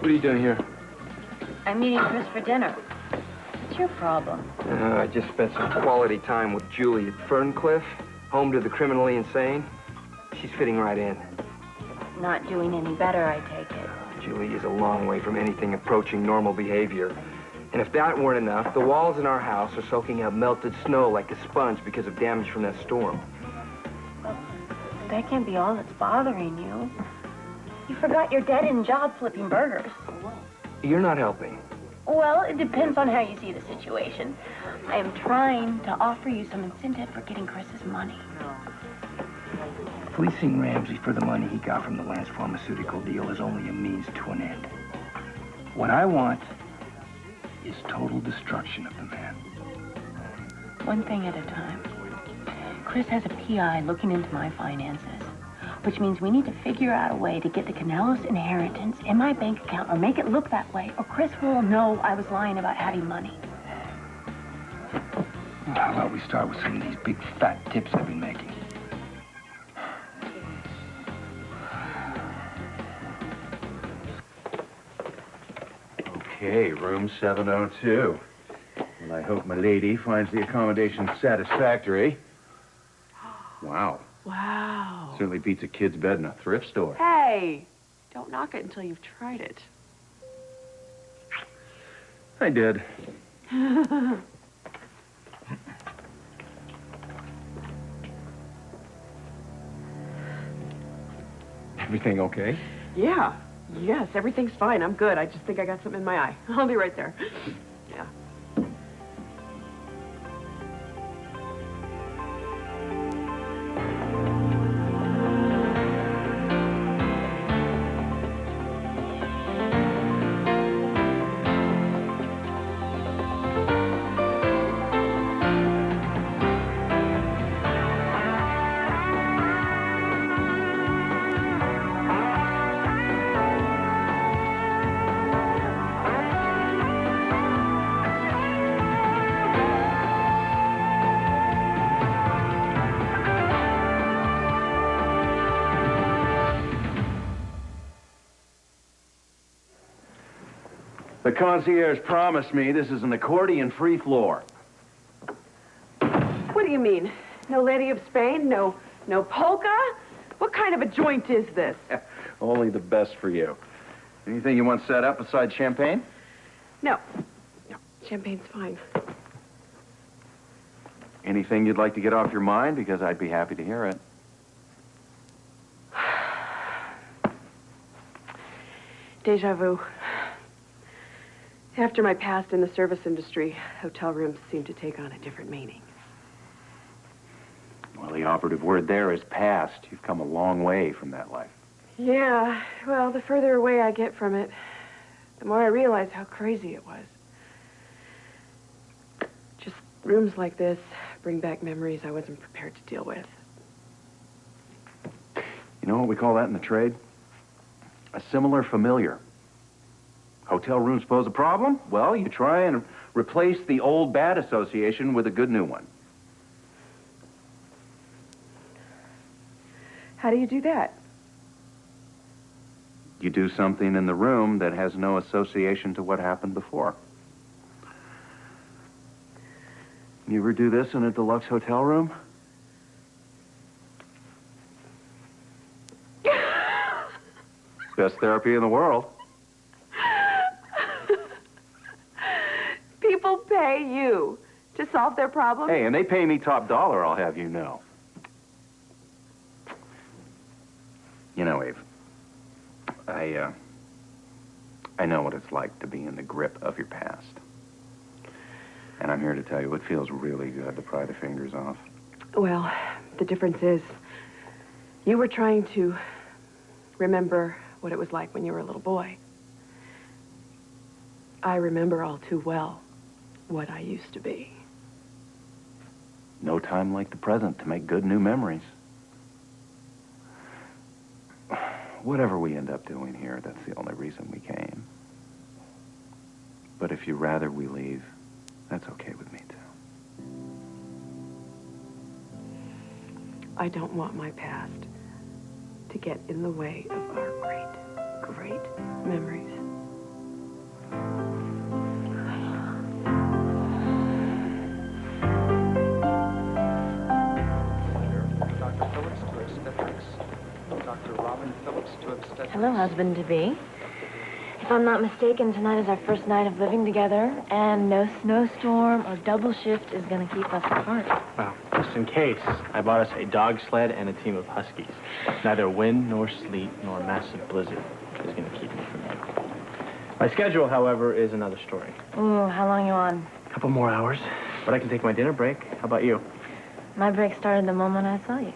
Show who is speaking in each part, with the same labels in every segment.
Speaker 1: What are you doing here?
Speaker 2: I'm meeting Chris for dinner. What's your problem?
Speaker 1: I just spent some quality time with Julie at Ferncliff, home to the criminally insane. She's fitting right in.
Speaker 2: Not doing any better, I take it.
Speaker 1: Julie is a long way from anything approaching normal behavior. And if that weren't enough, the walls in our house are soaking up melted snow like a sponge because of damage from that storm.
Speaker 2: Well, that can't be all that's bothering you. You forgot your dead-end job flipping burgers.
Speaker 1: You're not helping.
Speaker 2: Well, it depends on how you see the situation. I am trying to offer you some incentive for getting Chris's money.
Speaker 1: Fleecing Ramsey for the money he got from the Lance Pharmaceutical deal is only a means to an end. What I want is total destruction of the man.
Speaker 2: One thing at a time. Chris has a PI looking into my finances, which means we need to figure out a way to get the Canellos inheritance in my bank account or make it look that way, or Chris will know I was lying about having money.
Speaker 1: How about we start with some of these big fat tips I've been making?
Speaker 3: Okay, room 702. Well, I hope my lady finds the accommodation satisfactory. Wow.
Speaker 4: Wow.
Speaker 3: Certainly beats a kid's bed in a thrift store.
Speaker 4: Hey, don't knock it until you've tried it.
Speaker 3: I did. Everything okay?
Speaker 4: Yeah. Yes, everything's fine. I'm good. I just think I got something in my eye. I'll be right there. Yeah.
Speaker 3: The concierge promised me this is an accordion-free floor.
Speaker 4: What do you mean? No Lady of Spain? No polka? What kind of a joint is this?
Speaker 3: Only the best for you. Anything you want set up besides champagne?
Speaker 4: No. Champagne's fine.
Speaker 3: Anything you'd like to get off your mind? Because I'd be happy to hear it.
Speaker 4: Deja vu. After my past in the service industry, hotel rooms seem to take on a different meaning.
Speaker 3: Well, the operative word there is past. You've come a long way from that life.
Speaker 4: Yeah, well, the further away I get from it, the more I realize how crazy it was. Just rooms like this bring back memories I wasn't prepared to deal with.
Speaker 3: You know what we call that in the trade? A similar familiar. Hotel rooms pose a problem? Well, you try and replace the old bad association with a good new one.
Speaker 4: How do you do that?
Speaker 3: You do something in the room that has no association to what happened before. You ever do this in a deluxe hotel room? Best therapy in the world.
Speaker 4: People pay you to solve their problems?
Speaker 3: Hey, and they pay me top dollar, I'll have you know. You know, Eve, I know what it's like to be in the grip of your past. And I'm here to tell you it feels really good to pry the fingers off.
Speaker 4: Well, the difference is you were trying to remember what it was like when you were a little boy. I remember all too well what I used to be.
Speaker 3: No time like the present to make good new memories. Whatever we end up doing here, that's the only reason we came. But if you'd rather we leave, that's okay with me, too.
Speaker 4: I don't want my past to get in the way of our great, great memories.
Speaker 5: Phillips to obstetrics. Dr. Robin Phillips to obstetrics.
Speaker 6: Hello, husband-to-be. If I'm not mistaken, tonight is our first night of living together, and no snowstorm or double shift is going to keep us apart.
Speaker 5: Well, just in case, I bought us a dog sled and a team of huskies. Neither wind nor sleet nor massive blizzard is going to keep me from you. My schedule, however, is another story.
Speaker 6: Ooh, how long you on?
Speaker 5: A couple more hours, but I can take my dinner break. How about you?
Speaker 6: My break started the moment I saw you.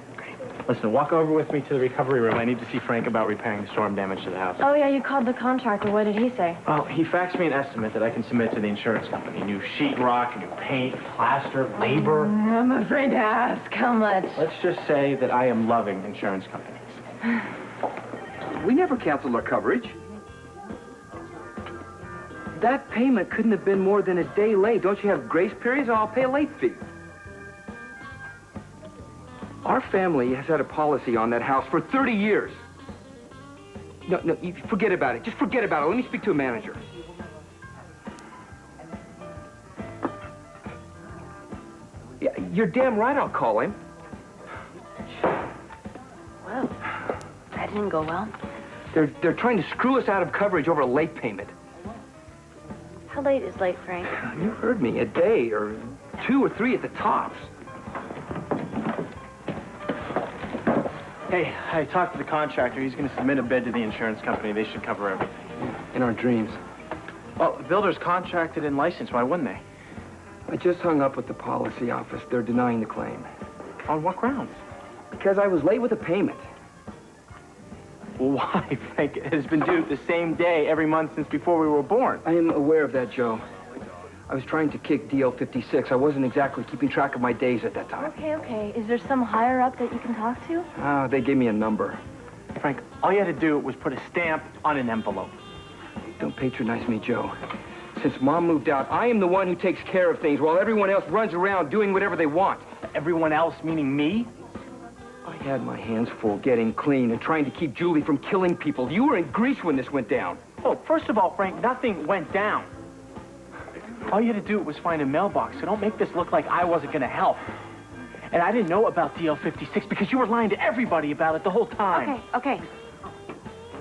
Speaker 5: Listen, walk over with me to the recovery room. I need to see Frank about repairing the storm damage to the house.
Speaker 6: Oh, yeah, you called the contractor. What did he say?
Speaker 5: Well, he faxed me an estimate that I can submit to the insurance company. New sheetrock, new paint, plaster, labor.
Speaker 6: I'm afraid to ask. How much?
Speaker 5: Let's just say that I am loving insurance companies.
Speaker 1: We never canceled our coverage. That payment couldn't have been more than a day late. Don't you have grace periods? I'll pay a late fee. Our family has had a policy on that house for 30 years. No, you forget about it. Just forget about it. Let me speak to a manager. Yeah, you're damn right I'll call him.
Speaker 2: Well, that didn't go well.
Speaker 1: They're trying to screw us out of coverage over a late payment.
Speaker 6: How late is late, Frank?
Speaker 1: You heard me. A day or 2 or 3 at the tops.
Speaker 5: Hey, I talked to the contractor. He's going to submit a bid to the insurance company. They should cover everything.
Speaker 1: In our dreams.
Speaker 5: Well, the builder's contracted and licensed. Why wouldn't they?
Speaker 1: I just hung up with the policy office. They're denying the claim.
Speaker 5: On what grounds?
Speaker 1: Because I was late with the payment.
Speaker 5: Why, Frank? It has been due the same day every month since before we were born.
Speaker 1: I am aware of that, Joe. I was trying to kick DL 56. I wasn't exactly keeping track of my days at that time.
Speaker 6: Okay. Is there some higher up that you can talk to?
Speaker 1: They gave me a number.
Speaker 5: Frank, all you had to do was put a stamp on an envelope.
Speaker 1: Don't patronize me, Joe. Since Mom moved out, I am the one who takes care of things while everyone else runs around doing whatever they want.
Speaker 5: Everyone else, meaning me?
Speaker 1: I had my hands full getting clean and trying to keep Julie from killing people. You were in Greece when this went down.
Speaker 5: Oh, first of all, Frank, nothing went down. All you had to do was find a mailbox, so don't make this look like I wasn't going to help. And I didn't know about DL 56 because you were lying to everybody about it the whole time.
Speaker 2: Okay.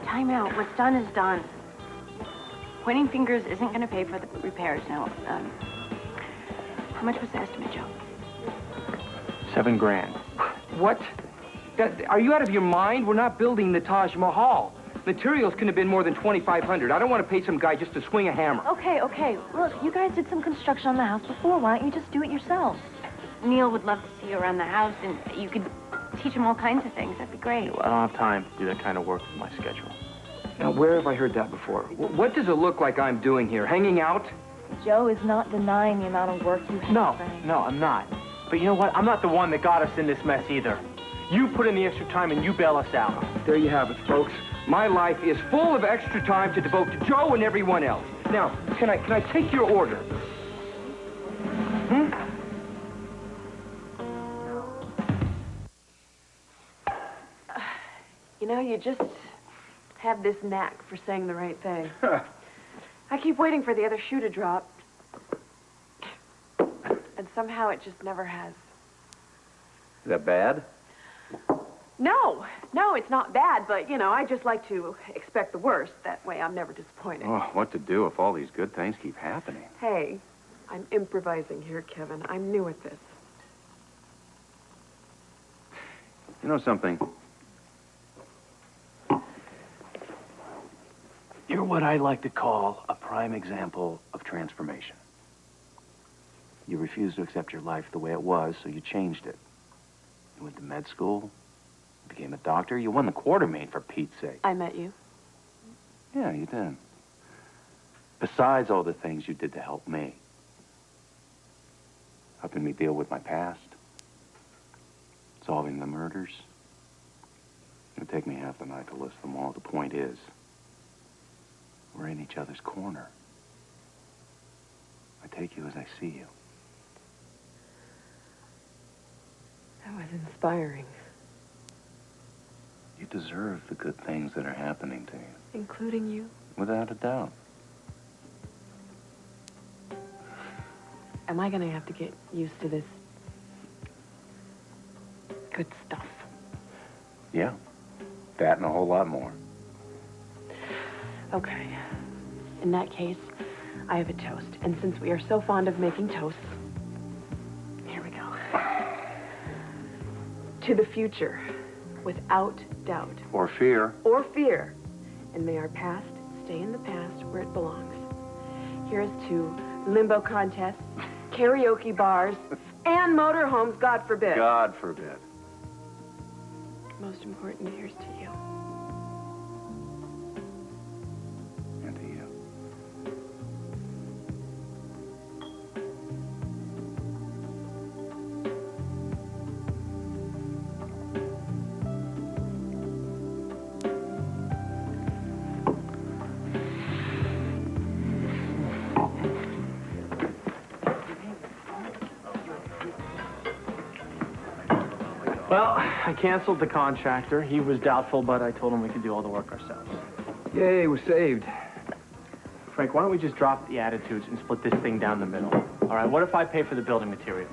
Speaker 2: Time out. What's done is done. Pointing fingers isn't going to pay for the repairs now. How much was the estimate, Joe?
Speaker 5: $7 grand.
Speaker 1: What? Are you out of your mind? We're not building the Taj Mahal. Materials couldn't have been more than $2,500. I don't want to pay some guy just to swing a hammer.
Speaker 6: Okay. Look, you guys did some construction on the house before. Why don't you just do it yourselves?
Speaker 2: Neil would love to see you around the house, and you could teach him all kinds of things. That'd be great.
Speaker 5: Well, I don't have time to do that kind of work with my schedule.
Speaker 1: Now, where have I heard that before? What does it look like I'm doing here? Hanging out?
Speaker 6: Joe is not denying the amount of work you have, Frank.
Speaker 5: No, I'm not. But you know what? I'm not the one that got us in this mess either. You put in the extra time and you bail us out.
Speaker 1: There you have it, folks. My life is full of extra time to devote to Joe and everyone else. Now, can I take your order?
Speaker 4: You know, you just have this knack for saying the right thing. I keep waiting for the other shoe to drop. And somehow it just never has.
Speaker 3: Is that bad?
Speaker 4: No, it's not bad, but, you know, I just like to expect the worst. That way I'm never disappointed.
Speaker 3: Oh, what to do if all these good things keep happening?
Speaker 4: Hey, I'm improvising here, Kevin. I'm new at this.
Speaker 3: You know something? You're what I like to call a prime example of transformation. You refused to accept your life the way it was, so you changed it. You went to med school, became a doctor, you won the Quartermain, for Pete's sake.
Speaker 4: I met you.
Speaker 3: Yeah, you did. Besides all the things you did to help me. Helping me deal with my past. Solving the murders. It'd take me half the night to list them all. The point is, we're in each other's corner. I take you as I see you.
Speaker 4: That was inspiring.
Speaker 3: You deserve the good things that are happening to you.
Speaker 4: Including you?
Speaker 3: Without a doubt.
Speaker 4: Am I gonna have to get used to this good stuff?
Speaker 3: Yeah, that and a whole lot more.
Speaker 4: Okay. In that case, I have a toast. And since we are so fond of making toasts, here we go. To the future, without doubt.
Speaker 3: Or fear.
Speaker 4: Or fear. And may our past stay in the past where it belongs. Here's to limbo contests, karaoke bars, and motorhomes, God forbid.
Speaker 3: God forbid.
Speaker 4: Most important, here's to you.
Speaker 3: And to you.
Speaker 5: Well, I canceled the contractor. He was doubtful, but I told him we could do all the work ourselves.
Speaker 1: Yay, we're saved.
Speaker 5: Frank, why don't we just drop the attitudes and split this thing down the middle? All right, what if I pay for the building materials?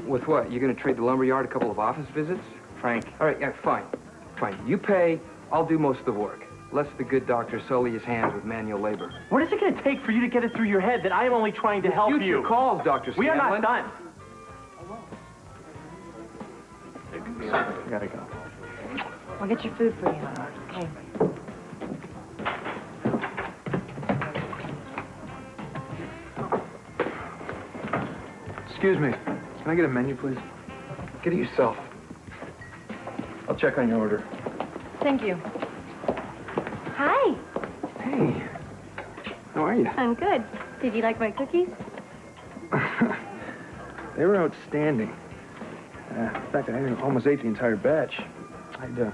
Speaker 1: With what? You're gonna trade the lumberyard a couple of office visits?
Speaker 5: Frank,
Speaker 1: All right, yeah, fine. Fine. You pay, I'll do most of the work. Lest the good doctor sully his hands with manual labor.
Speaker 5: what is it going to take for you to get it through your head that I am only trying to help
Speaker 1: Future
Speaker 5: you?
Speaker 1: calls, Dr.
Speaker 5: We are
Speaker 1: Scanlon.
Speaker 5: not done. I gotta go.
Speaker 6: I'll get your food for you. Okay.
Speaker 7: Excuse me. Can I get a menu, please? Get it yourself. I'll check on your order.
Speaker 6: Thank you. Hi.
Speaker 7: Hey. How are you?
Speaker 6: I'm good. Did you like my cookies?
Speaker 7: They were outstanding. In fact, I almost ate the entire batch. I'd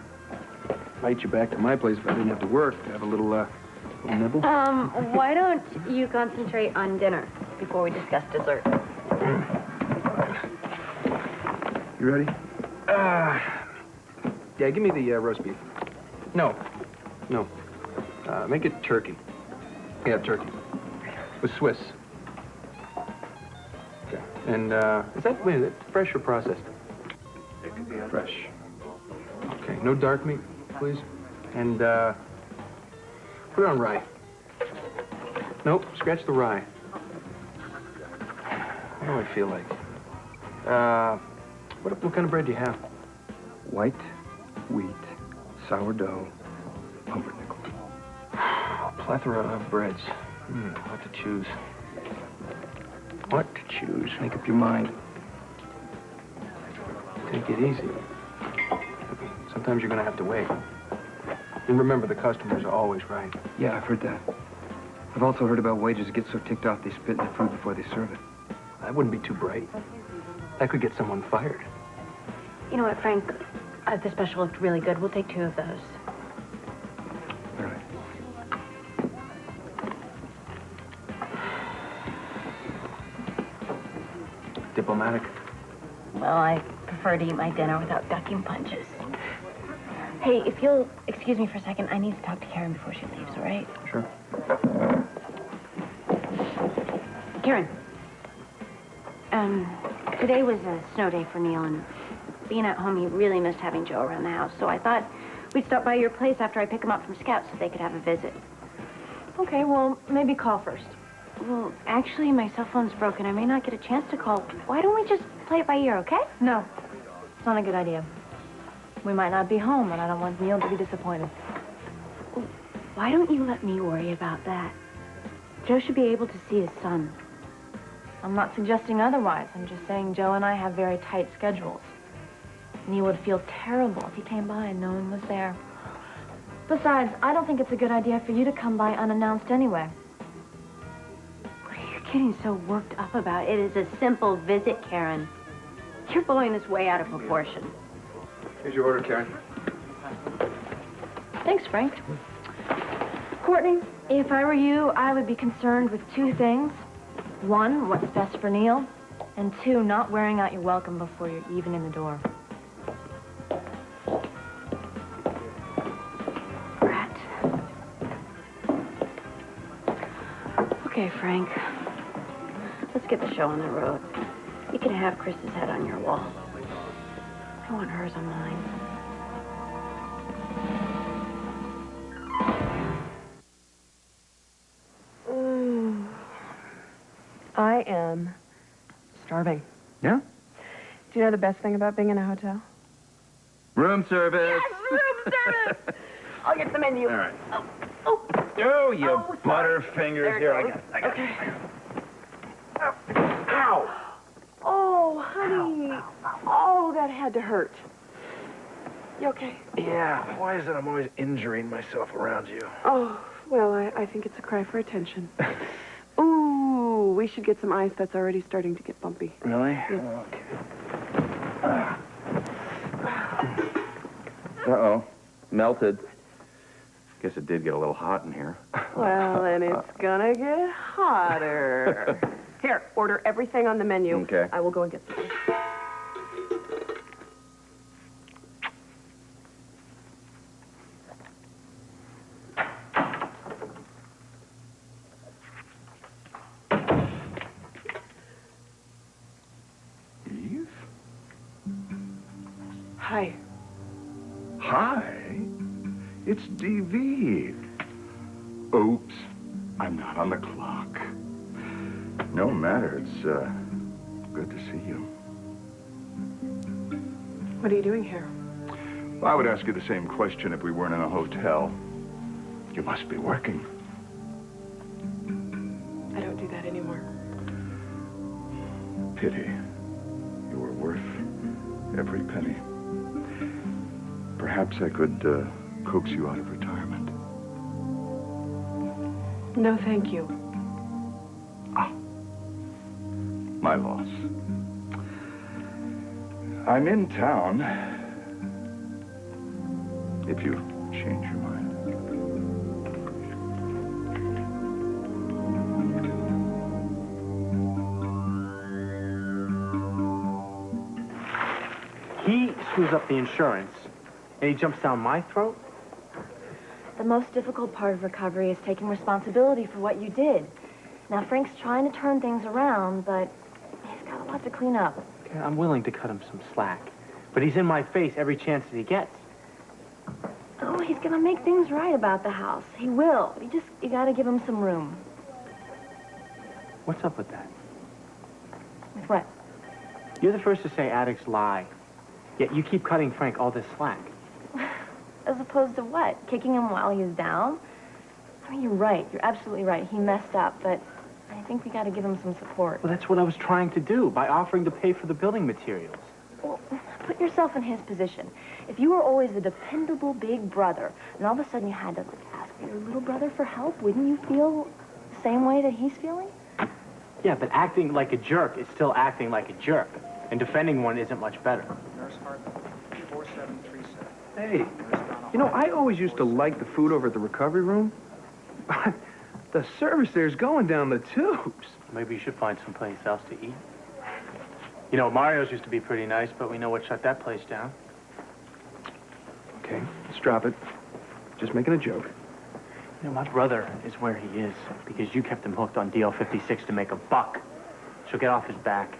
Speaker 7: invite you back to my place if I didn't have to work to have a little nibble.
Speaker 6: Why don't you concentrate on dinner before we discuss dessert?
Speaker 7: You ready? Yeah, give me the roast beef. No. Make it turkey. Yeah, turkey. With Swiss. Okay. And, wait, is it fresh or processed? Fresh. Okay, no dark meat, please. And, put it on rye. Nope, scratch the rye. What do I feel like? What kind of bread do you have?
Speaker 1: White, wheat, sourdough, pumpernickel.
Speaker 7: Plethora of breads. What to choose? What to choose?
Speaker 1: Make up your mind.
Speaker 7: Take it easy. Sometimes you're gonna have to wait. And remember, the customers are always right.
Speaker 1: Yeah, I've heard that. I've also heard about waiters that get so ticked off they spit in the food before they serve it.
Speaker 7: That wouldn't be too bright. That could get someone fired.
Speaker 6: You know what, Frank? The special looked really good. We'll take 2 of those.
Speaker 1: All right.
Speaker 7: Diplomatic.
Speaker 6: Well, I prefer to eat my dinner without ducking punches. Hey, if you'll excuse me for a second, I need to talk to Karen before she leaves, all right?
Speaker 7: Sure.
Speaker 6: Karen. Today was a snow day for Neil, and being at home, he really missed having Joe around the house, so I thought we'd stop by your place after I pick him up from Scout so they could have a visit.
Speaker 8: Okay, well, maybe call first.
Speaker 6: Well, actually, my cell phone's broken. I may not get a chance to call. Why don't we just play it by ear, okay?
Speaker 8: No, it's not a good idea. We might not be home, and I don't want Neil to be disappointed.
Speaker 6: Why don't you let me worry about that? Joe should be able to see his son.
Speaker 8: I'm not suggesting otherwise. I'm just saying Joe and I have very tight schedules. And he would feel terrible if he came by and no one was there. Besides, I don't think it's a good idea for you to come by unannounced anyway.
Speaker 6: What are you getting so worked up about? It is a simple visit, Karen. You're blowing this way out of proportion.
Speaker 7: Here's your order, Karen.
Speaker 8: Thanks, Frank. Courtney, if I were you, I would be concerned with 2 things. 1, what's best for Neil, and 2, not wearing out your welcome before you're even in the door.
Speaker 6: Brat. Okay, Frank. Let's get the show on the road. You can have Chris's head on your wall. I want hers on mine.
Speaker 4: I am starving.
Speaker 1: Yeah?
Speaker 4: Do you know the best thing about being in a hotel?
Speaker 1: Room service.
Speaker 4: Yes, room service! I'll get the menu.
Speaker 3: All right.
Speaker 4: Oh,
Speaker 3: Oh, you
Speaker 4: Oh, sorry.
Speaker 3: butterfingers.
Speaker 4: There it
Speaker 3: Here, I
Speaker 4: goes.
Speaker 3: got it. I got
Speaker 4: Okay.
Speaker 3: it. Ow!
Speaker 4: Oh, honey. Oh, that had to hurt. You okay?
Speaker 3: Yeah, why is it I'm always injuring myself around you?
Speaker 4: Oh, well, I think it's a cry for attention. Ooh, we should get some ice. That's already starting to get bumpy.
Speaker 3: Really?
Speaker 4: Yes.
Speaker 3: Okay.
Speaker 1: Uh-oh. Melted.
Speaker 3: Guess it did get a little hot in here.
Speaker 4: Well, and it's gonna get hotter. Here, order everything on the menu.
Speaker 3: Okay.
Speaker 4: I will go and get some ice.
Speaker 9: Eve?
Speaker 4: Hi.
Speaker 9: Hi. It's DV. Oops. I'm not on the clock. No matter. It's, good to see you.
Speaker 4: What are you doing here?
Speaker 9: I would ask you the same question if we weren't in a hotel. You must be working.
Speaker 4: I don't do that anymore.
Speaker 9: Pity. You were worth every penny. Perhaps I could, coax you out of retirement.
Speaker 4: No, thank you.
Speaker 9: My loss. I'm in town. If you change your mind.
Speaker 5: He screws up the insurance, and he jumps down my throat?
Speaker 8: The most difficult part of recovery is taking responsibility for what you did. Now, Frank's trying to turn things around, but he's got a lot to clean up.
Speaker 5: Okay, I'm willing to cut him some slack. But he's in my face every chance that he gets.
Speaker 8: Oh, he's gonna make things right about the house. He will. You gotta give him some room.
Speaker 5: What's up with that?
Speaker 8: With what?
Speaker 5: You're the first to say addicts lie. Yet you keep cutting Frank all this slack.
Speaker 8: As opposed to what? Kicking him while he's down? I mean, you're right. You're absolutely right. He messed up, but I think we gotta give him some support.
Speaker 5: Well, that's what I was trying to do by offering to pay for the building materials.
Speaker 8: Well, put yourself in his position. If you were always the dependable big brother, and all of a sudden you had to ask your little brother for help, wouldn't you feel the same way that he's feeling?
Speaker 5: Yeah, but acting like a jerk is still acting like a jerk. And defending one isn't much better.
Speaker 7: Nurse Hartman, 4737. Hey, you know, I always used to like the food over at the recovery room. But the service there's going down the tubes.
Speaker 5: Maybe you should find someplace else to eat. You know, Mario's used to be pretty nice, but we know what shut that place down.
Speaker 7: Okay, let's drop it. Just making a joke.
Speaker 5: You know, my brother is where he is because you kept him hooked on DL56 to make a buck. So get off his back.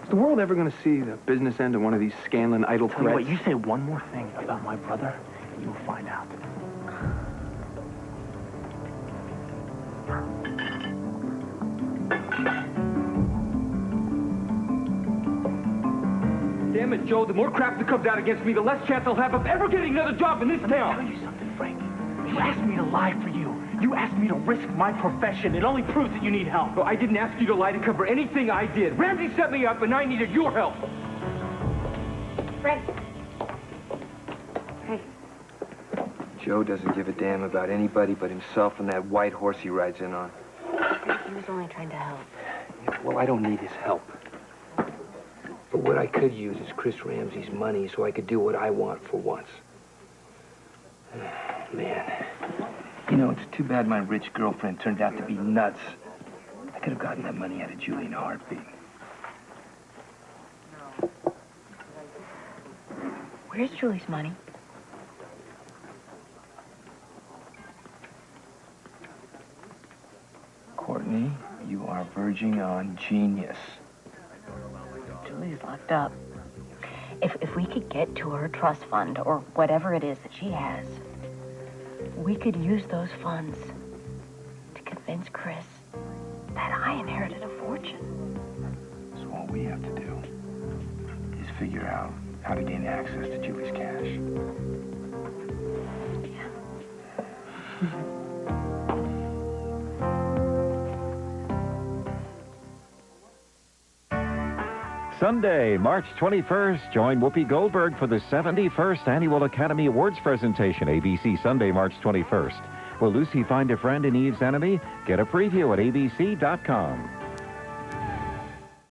Speaker 7: Is the world ever going to see the business end of one of these Scanlon idle
Speaker 5: Tell you
Speaker 7: threats?
Speaker 5: what, you say one more thing about my brother, you'll find out.
Speaker 1: Damn it, Joe, the more crap that comes out against me, the less chance I'll have of ever getting another job in this
Speaker 5: Let me
Speaker 1: town.
Speaker 5: tell you something, Frank. You asked me to lie for you. You asked me to risk my profession. It only proves that you need help.
Speaker 1: Well, I didn't ask you to lie to cover anything I did. Ramsey set me up, and I needed your help.
Speaker 8: Frank.
Speaker 4: Hey.
Speaker 1: Joe doesn't give a damn about anybody but himself and that white horse he rides in on.
Speaker 2: He was only trying to help.
Speaker 1: Yeah, well, I don't need his help. But what I could use is Chris Ramsey's money so I could do what I want for once. Man. You know, it's too bad my rich girlfriend turned out to be nuts. I could have gotten that money out of Julie in a heartbeat.
Speaker 2: Where's Julie's money?
Speaker 1: Courtney, you are verging on genius.
Speaker 2: Julie's locked up. If we could get to her trust fund or whatever it is that she has, we could use those funds to convince Chris that I inherited a fortune.
Speaker 3: So all we have to do is figure out how to gain access to Julie's cash.
Speaker 10: Sunday, March 21st, join Whoopi Goldberg for the 71st Annual Academy Awards presentation, ABC Sunday, March 21st. Will Lucy find a friend in Eve's enemy? Get a preview at abc.com.